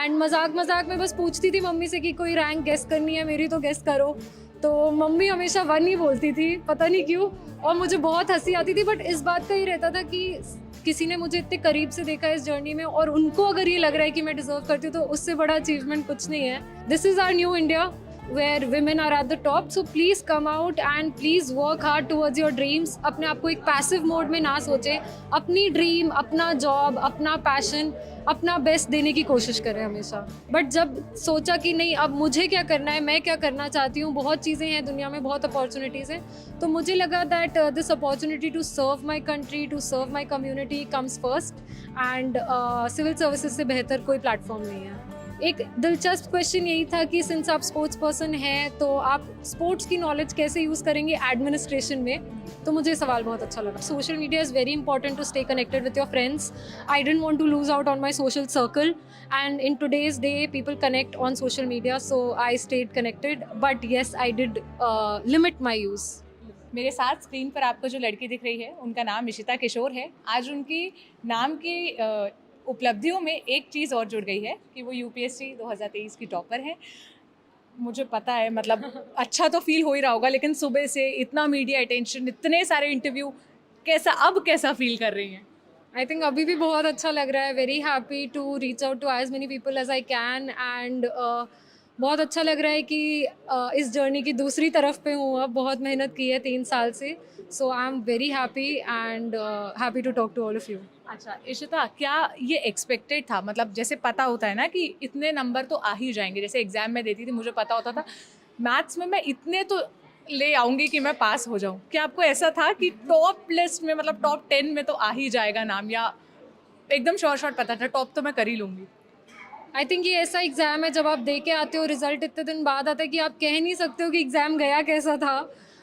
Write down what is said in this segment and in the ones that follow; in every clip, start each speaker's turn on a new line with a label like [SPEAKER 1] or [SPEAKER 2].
[SPEAKER 1] And मजाक मजाक में बस पूछती थी मम्मी से कि कोई रैंक गेस करनी है मेरी तो गेस करो। तो मम्मी हमेशा 1 ही बोलती थी, पता नहीं क्यों, और मुझे बहुत हंसी आती थी। बट इस बात का ही रहता था कि किसी ने मुझे इतने करीब से देखा इस जर्नी में, और उनको अगर ये लग रहा है कि मैं डिजर्व करती हूँ तो उससे बड़ा अचीवमेंट कुछ नहीं है। This is our new India where women are at the top, so please come out and please work hard towards your dreams। अपने आप को एक पैसिव मोड में ना सोचे, अपनी ड्रीम, अपना जॉब, अपना पैशन, अपना बेस्ट देने की कोशिश करें हमेशा। बट जब सोचा कि नहीं अब मुझे क्या करना है, मैं क्या करना चाहती हूँ, बहुत चीज़ें हैं दुनिया में, बहुत अपॉर्चुनिटीज़ हैं, तो मुझे लगा that this opportunity to serve my country, to serve my community comes first, and civil services से बेहतर कोई प्लेटफॉर्म नहीं है। एक दिलचस्प क्वेश्चन यही था कि सिंस आप स्पोर्ट्स पर्सन हैं तो आप स्पोर्ट्स की नॉलेज कैसे यूज़ करेंगे एडमिनिस्ट्रेशन में, तो मुझे सवाल बहुत अच्छा लगा। Social media is very important to stay connected with your friends. I don't want to lose out on my social circle, and in today's day people connect on social media, so I stayed connected, but yes I did limit my use.
[SPEAKER 2] मेरे साथ screen पर आपको जो लड़की दिख रही है उनका नाम इशिता किशोर है। आज उनकी नाम की उपलब्धियों में एक चीज़ और जुड़ गई है कि वो यूपीएससी 2023 की टॉपर है। मुझे पता है, मतलब अच्छा तो फील हो ही रहा होगा, लेकिन सुबह से इतना मीडिया अटेंशन, इतने सारे इंटरव्यू, कैसा फील कर रही हैं?
[SPEAKER 1] आई थिंक अभी भी बहुत अच्छा लग रहा है। Very happy to reach out to as many people as I can, and बहुत अच्छा लग रहा है कि इस जर्नी की दूसरी तरफ पे हूँ अब। बहुत मेहनत की है 3 साल से, so I am very happy and happy to talk to all of you.
[SPEAKER 2] अच्छा इशिता, क्या ये एक्सपेक्टेड था? मतलब जैसे पता होता है ना कि इतने नंबर तो आ ही जाएंगे, जैसे एग्जाम में देती थी मुझे पता होता था मैथ्स में मैं इतने तो ले आऊँगी कि मैं पास हो जाऊँ। क्या आपको ऐसा था कि टॉप लिस्ट में, मतलब टॉप 10 में तो आ ही जाएगा नाम, या एकदम शॉर्ट पता था टॉप तो मैं कर ही लूँगी?
[SPEAKER 1] आई थिंक ये ऐसा एग्ज़ाम है जब आप दे के आते हो, रिजल्ट इतने दिन बाद आता है कि आप कह नहीं सकते हो कि एग्ज़ाम गया कैसा था।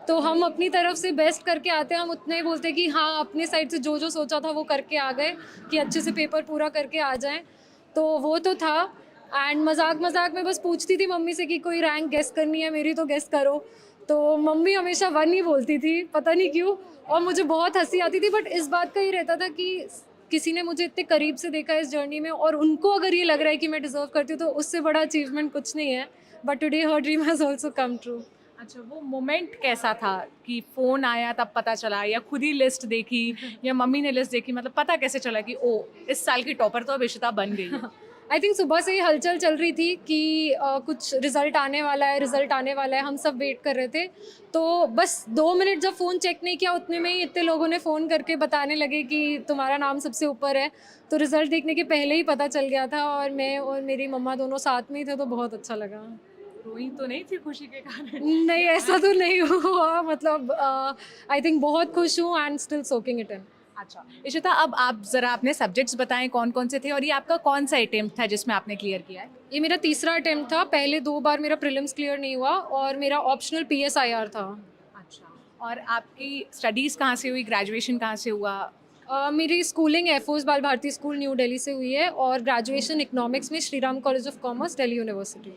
[SPEAKER 1] तो हम अपनी तरफ से बेस्ट करके आते हैं, हम उतना ही बोलते हैं कि हाँ अपने साइड से जो जो सोचा था वो करके आ गए, कि अच्छे से पेपर पूरा करके आ जाएं। तो वो तो था। एंड मजाक मजाक में बस पूछती थी मम्मी से कि कोई रैंक गेस करनी है मेरी तो गेस करो। तो मम्मी हमेशा 1 ही बोलती थी, पता नहीं क्यों, और मुझे बहुत हंसी आती थी। बट इस बात का ही रहता था कि किसी ने मुझे इतने करीब से देखा इस जर्नी में, और उनको अगर ये लग रहा है कि मैं डिजर्व करती हूँ तो उससे बड़ा अचीवमेंट कुछ नहीं है। But today her dream has also come true.
[SPEAKER 2] अच्छा, वो मोमेंट कैसा था कि फ़ोन आया तब पता चला, या खुद ही लिस्ट देखी, या मम्मी ने लिस्ट देखी? मतलब पता कैसे चला कि ओ इस साल की टॉपर तो अब इशिता बन गई है?
[SPEAKER 1] आई थिंक सुबह से ही हलचल चल रही थी कि कुछ रिजल्ट आने वाला है, रिजल्ट आने वाला है, हम सब वेट कर रहे थे। तो बस 2 मिनट जब फ़ोन चेक नहीं किया उतने में ही इतने लोगों ने फ़ोन करके बताने लगे कि तुम्हारा नाम सबसे ऊपर है। तो रिजल्ट देखने के पहले ही पता चल गया था, और मैं और मेरी मम्मा दोनों साथ में ही थे, तो बहुत अच्छा लगा।
[SPEAKER 2] रोई तो नहीं थी खुशी के कारण?
[SPEAKER 1] नहीं, ऐसा तो नहीं हुआ, मतलब आई थिंक बहुत खुश हूँ and still soaking it in.
[SPEAKER 2] अच्छा इशिता, अब आप ज़रा अपने सब्जेक्ट्स बताएं कौन कौन से थे, और ये आपका कौन सा अटेम्प्ट था जिसमें आपने क्लियर किया है?
[SPEAKER 1] ये मेरा तीसरा अटेम्प्ट था। पहले 2 बार मेरा प्रीलिम्स क्लियर नहीं हुआ, और मेरा ऑप्शनल पीएसआईआर था।
[SPEAKER 2] अच्छा, और आपकी स्टडीज़ कहाँ से हुई, ग्रेजुएशन कहाँ से हुआ?
[SPEAKER 1] मेरी स्कूलिंग एयरफोर्स बाल भारती स्कूल न्यू दिल्ली से हुई है, और ग्रेजुएशन इकोनॉमिक्स में Shri Ram college of commerce Delhi university.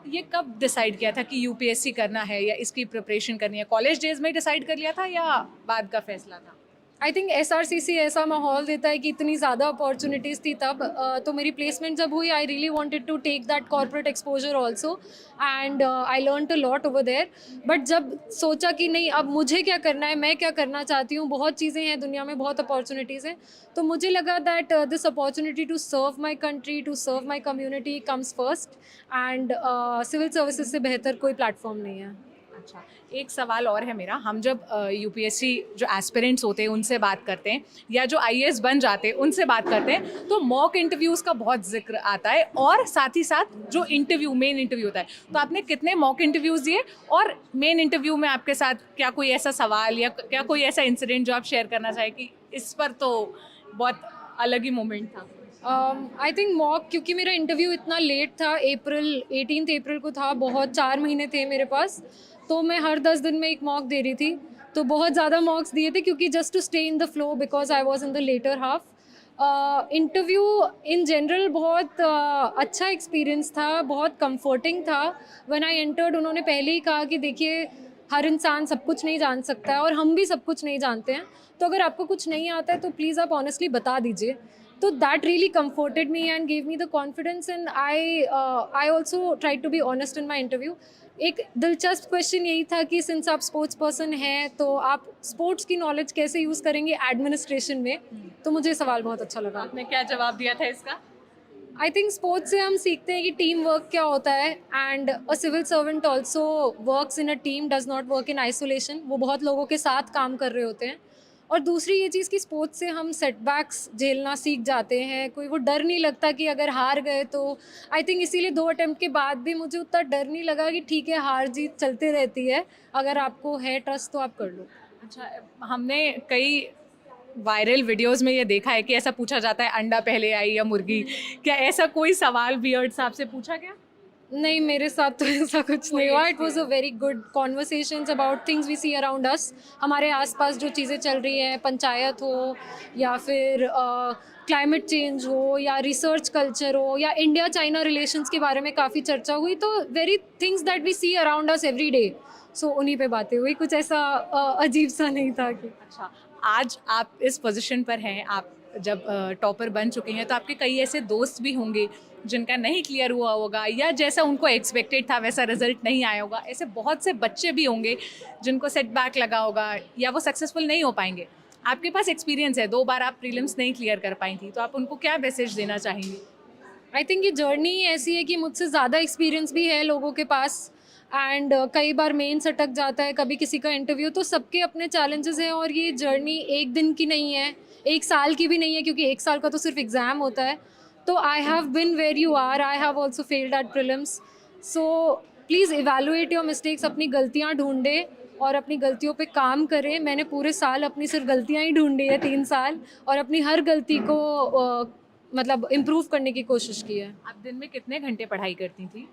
[SPEAKER 2] ये कब डिसाइड किया था कि यूपीएससी करना है या इसकी प्रिपरेशन करनी है? कॉलेज डेज में डिसाइड कर लिया था या बाद का फैसला था?
[SPEAKER 1] आई थिंक एसआरसीसी ऐसा माहौल देता है कि इतनी ज़्यादा अपॉर्चुनिटीज़ थी तब। तो मेरी प्लेसमेंट जब हुई, I really wanted to take that corporate exposure also, and I learn a lot over there. But जब सोचा कि नहीं अब मुझे क्या करना है, मैं क्या करना चाहती हूँ, बहुत चीज़ें हैं दुनिया में, बहुत अपॉर्चुनिटीज़ हैं, तो मुझे लगा that this opportunity to serve my country, to serve my community comes first, and civil services से बेहतर कोई प्लेटफॉर्म नहीं है।
[SPEAKER 2] अच्छा, एक सवाल और है मेरा। हम जब यूपीएससी जो एस्पिरेंट्स होते हैं उनसे बात करते हैं, या जो आईएएस बन जाते हैं उनसे बात करते हैं, तो मॉक इंटरव्यूज़ का बहुत जिक्र आता है, और साथ ही साथ जो मेन इंटरव्यू होता है। तो आपने कितने मॉक इंटरव्यूज़ दिए, और मेन इंटरव्यू में आपके साथ क्या कोई ऐसा सवाल या क्या कोई ऐसा इंसिडेंट जो आप शेयर करना चाहें कि इस पर तो बहुत अलग ही मोमेंट था?
[SPEAKER 1] आई थिंक मॉक, क्योंकि मेरा इंटरव्यू इतना लेट था, 18 अप्रैल को था, बहुत 4 महीने थे मेरे पास, तो मैं हर 10 दिन में एक मॉक दे रही थी। तो बहुत ज़्यादा मॉक्स दिए थे, क्योंकि just to stay in the flow, because I was in the latter half. Interview in general बहुत अच्छा एक्सपीरियंस था, बहुत कंफर्टिंग था। व्हेन आई एंटर्ड, उन्होंने पहले ही कहा कि देखिए हर इंसान सब कुछ नहीं जान सकता है, और हम भी सब कुछ नहीं जानते हैं, तो अगर आपको कुछ नहीं आता है तो प्लीज़ आप ऑनेस्टली बता दीजिए। तो that really comforted me and gave me the confidence, and I also tried to be honest in my interview. एक दिलचस्प क्वेश्चन यही था कि सिंस आप स्पोर्ट्स पर्सन हैं तो आप स्पोर्ट्स की नॉलेज कैसे यूज़ करेंगे एडमिनिस्ट्रेशन में, तो मुझे ये सवाल बहुत अच्छा लगा।
[SPEAKER 2] आपने क्या जवाब दिया था इसका?
[SPEAKER 1] आई थिंक स्पोर्ट्स से हम सीखते हैं कि टीम वर्क क्या होता है, and a civil servant also works in a team, does not work in isolation. वो बहुत लोगों के साथ काम कर रहे होते हैं। और दूसरी ये चीज़ कि स्पोर्ट्स से हम सेटबैक्स झेलना सीख जाते हैं, कोई वो डर नहीं लगता कि अगर हार गए तो। आई थिंक इसीलिए 2 अटेम्प्ट के बाद भी मुझे उतना डर नहीं लगा कि ठीक है हार जीत चलते रहती है, अगर आपको है ट्रस्ट तो आप कर लो।
[SPEAKER 2] अच्छा, हमने कई वायरल वीडियोस में ये देखा है कि ऐसा पूछा जाता है अंडा पहले आई या मुर्गी, क्या ऐसा कोई सवाल वियर्ड सा आपसे पूछा गया?
[SPEAKER 1] नहीं, मेरे साथ तो ऐसा कुछ नहीं हुआ। It was a very good conversations about things we see around us. हमारे आसपास जो चीज़ें चल रही हैं, पंचायत हो या फिर क्लाइमेट चेंज हो या रिसर्च कल्चर हो या इंडिया चाइना रिलेशंस के बारे में काफ़ी चर्चा हुई। तो very things that we see around us every day, so उन्हीं पे बातें हुई। कुछ ऐसा अजीब सा नहीं था कि।
[SPEAKER 2] अच्छा, आज आप इस पोजीशन पर हैं, आप जब टॉपर बन चुके हैं तो आपके कई ऐसे दोस्त भी होंगे जिनका नहीं क्लियर हुआ होगा या जैसा उनको एक्सपेक्टेड था वैसा रिजल्ट नहीं आया होगा। ऐसे बहुत से बच्चे भी होंगे जिनको सेटबैक लगा होगा या वो सक्सेसफुल नहीं हो पाएंगे। आपके पास एक्सपीरियंस है, 2 बार आप प्रीलिम्स नहीं क्लियर कर पाई थी, तो आप उनको क्या मैसेज देना चाहेंगी?
[SPEAKER 1] आई थिंक ये जर्नी ऐसी है कि मुझसे ज़्यादा एक्सपीरियंस भी है लोगों के पास, एंड कई बार मेंस अटक जाता है, कभी किसी का इंटरव्यू, तो सबके अपने चैलेंजेस हैं। और ये जर्नी एक दिन की नहीं है, 1 साल की भी नहीं है, क्योंकि 1 साल का तो सिर्फ एग्ज़ाम होता है। तो I have been where you are, I have also failed at prelims. So please evaluate your mistakes, अपनी गलतियाँ ढूंढें और अपनी गलतियों पे काम करें। मैंने पूरे साल अपनी सिर्फ गलतियाँ ही ढूंढी है, 3 साल, और अपनी हर गलती को मतलब इम्प्रूव करने की कोशिश की है।
[SPEAKER 2] आप दिन में कितने घंटे पढ़ाई करती थी?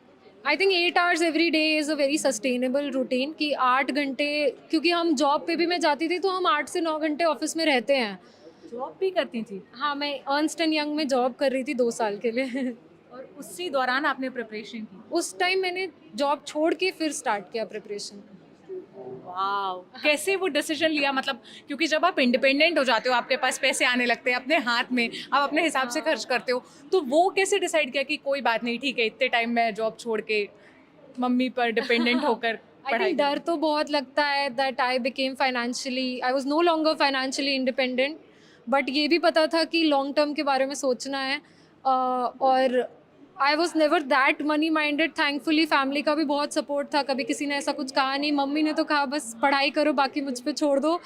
[SPEAKER 1] I think 8 hours every day is a very sustainable routine, कि 8 घंटे, क्योंकि हम जॉब पे भी मैं जाती थी तो हम 8 से 9 घंटे ऑफिस में रहते हैं।
[SPEAKER 2] जॉब भी करती थी
[SPEAKER 1] हाँ, मैं अर्नस्ट एंड यंग में जॉब कर रही थी 2 साल के लिए।
[SPEAKER 2] और उसी दौरान आपने प्रिपरेशन की?
[SPEAKER 1] उस टाइम मैंने जॉब छोड़ के फिर स्टार्ट किया प्रिपरेशन।
[SPEAKER 2] वाओ, कैसे वो डिसीजन लिया? मतलब क्योंकि जब आप इंडिपेंडेंट हो जाते हो, आपके पास पैसे आने लगते हैं अपने हाथ में, आप अपने हिसाब से खर्च करते हो, तो वो कैसे डिसाइड किया कि कोई बात नहीं, ठीक है इतने टाइम मैं जॉब छोड़ के मम्मी पर डिपेंडेंट होकर
[SPEAKER 1] आई
[SPEAKER 2] पढ़ाई
[SPEAKER 1] थिंक डर तो बहुत लगता है that I became financially, I was no longer financially independent, but ये भी पता था कि लॉन्ग टर्म के बारे में सोचना है। और I was never that money minded. Thankfully family का भी बहुत सपोर्ट था, कभी किसी ने ऐसा कुछ कहा नहीं। मम्मी ने तो कहा बस पढ़ाई करो, बाकी मुझ पे छोड़ दो।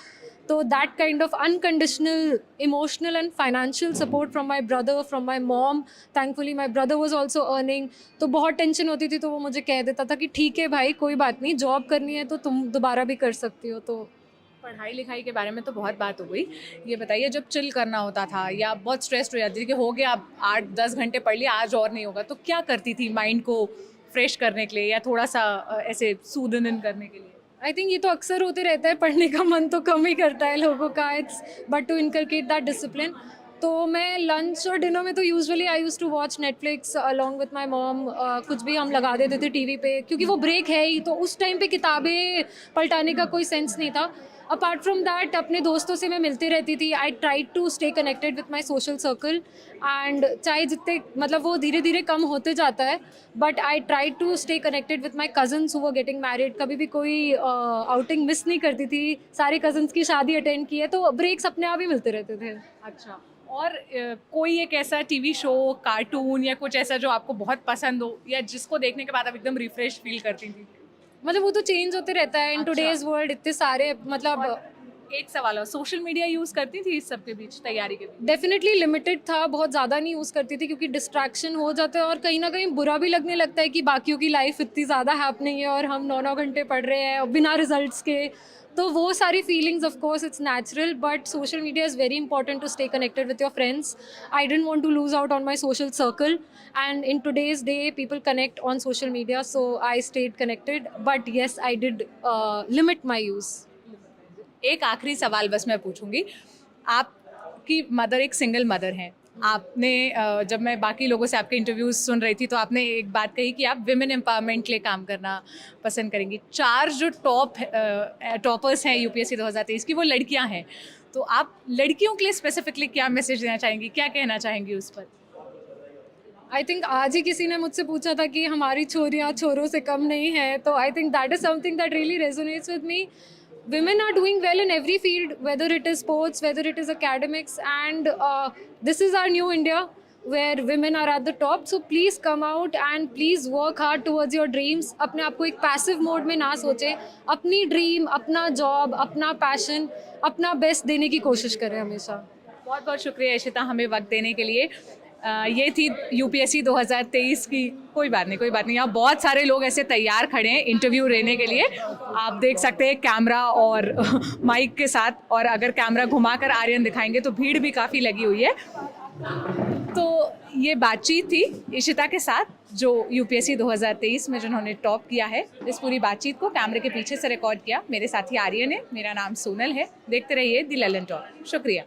[SPEAKER 1] तो that kind of unconditional emotional and financial support from my brother, from my mom. Thankfully my brother was also earning. तो बहुत टेंशन होती थी, तो वो मुझे कह देता था कि ठीक है भाई, कोई बात नहीं, जॉब करनी है तो तुम दोबारा भी कर सकती हो। तो
[SPEAKER 2] पढ़ाई लिखाई के बारे में तो बहुत बात हो गई। ये बताइए, जब चिल करना होता था या बहुत स्ट्रेस्ड हो जाती थी कि हो गया अब 8-10 घंटे पढ़ लिया, आज और नहीं होगा, तो क्या करती थी माइंड को फ्रेश करने के लिए या थोड़ा सा ऐसे सूदन इन करने के लिए?
[SPEAKER 1] आई थिंक ये तो अक्सर होते रहता है, पढ़ने का मन तो कम ही करता है लोगों का, it's but to inculcate that discipline. तो मैं लंच और डिनर में तो usually I use to watch Netflix along with my mom. कुछ भी हम लगा देते थे टीवी पे, क्योंकि वो ब्रेक है ही, तो उस टाइम पे किताबें पलटाने का कोई सेंस नहीं था। अपार्ट फ्रॉम दैट अपने दोस्तों से मैं मिलती रहती थी। I try to stay connected with my social circle, and चाहे जितने मतलब वो धीरे धीरे कम होते जाता है, but I try to stay connected with my cousins who were getting married. कभी भी कोई आउटिंग मिस नहीं करती थी, सारे कजन्स की शादी अटेंड की है, तो ब्रेक्स अपने आप ही मिलते रहते थे।
[SPEAKER 2] अच्छा, और कोई एक ऐसा टीवी शो, कार्टून या कुछ ऐसा जो आपको बहुत पसंद हो या जिसको देखने के बाद आप एकदम रिफ्रेश फील करती थी?
[SPEAKER 1] मतलब वो तो चेंज होते रहता है इन
[SPEAKER 2] अच्छा।
[SPEAKER 1] टुडेज वर्ल्ड, इतने सारे मतलब
[SPEAKER 2] एक सवाल, और सोशल मीडिया यूज़ करती थी इस सब के बीच, तैयारी के बीच?
[SPEAKER 1] डेफिनेटली लिमिटेड था, बहुत ज़्यादा नहीं यूज़ करती थी, क्योंकि डिस्ट्रैक्शन हो जाता है और कहीं ना कहीं बुरा भी लगने लगता है कि बाकियों की लाइफ इतनी ज़्यादा हैपनिंग है और हम 9-9 घंटे पढ़ रहे हैं बिना रिजल्ट्स के। तो वो सारी feelings of course it's natural, but social media is very important to stay connected with your friends. I don't want to lose out on my social circle, and in today's day people connect on social media, so I stayed connected, but yes I did limit my use.
[SPEAKER 2] एक आखिरी सवाल बस मैं पूछूंगी। आपकी mother एक single mother हैं। आपने जब मैं बाकी लोगों से आपके इंटरव्यूज सुन रही थी तो आपने एक बात कही कि आप विमेन एम्पावरमेंट के लिए काम करना पसंद करेंगी। 4 जो टॉपर्स हैं यूपीएससी 2023 की, वो लड़कियां हैं। तो आप लड़कियों के लिए स्पेसिफिकली क्या मैसेज देना चाहेंगी, क्या कहना चाहेंगी उस पर?
[SPEAKER 1] आई थिंक आज ही किसी ने मुझसे पूछा था कि हमारी छोरियाँ छोरों से कम नहीं है, तो I think that is something that really resonates with me. Women are doing well in every field, whether it is sports, whether it is academics, and this is our new India where women are at the top. So please come out and please work hard towards your dreams. अपने आप को एक passive mode में ना सोचें, अपनी dream, अपना job, अपना passion, अपना best देने की कोशिश करें हमेशा.
[SPEAKER 2] बहुत बहुत शुक्रिया इशिता हमें वक्त देने के लिए. ये थी यूपीएससी 2023 की. कोई बात नहीं, यहाँ बहुत सारे लोग ऐसे तैयार खड़े हैं इंटरव्यू लेने के लिए. आप देख सकते हैं कैमरा और माइक के साथ, और अगर कैमरा घुमाकर आर्यन दिखाएंगे तो भीड़ भी काफ़ी लगी हुई है. तो ये बातचीत थी इशिता के साथ, जो यूपीएससी 2023 में जिन्होंने टॉप किया है. इस पूरी बातचीत को कैमरे के पीछे से रिकॉर्ड किया मेरे साथी आर्यन है. मेरा नाम सोनल है. देखते रहिए द ललन टॉक. शुक्रिया.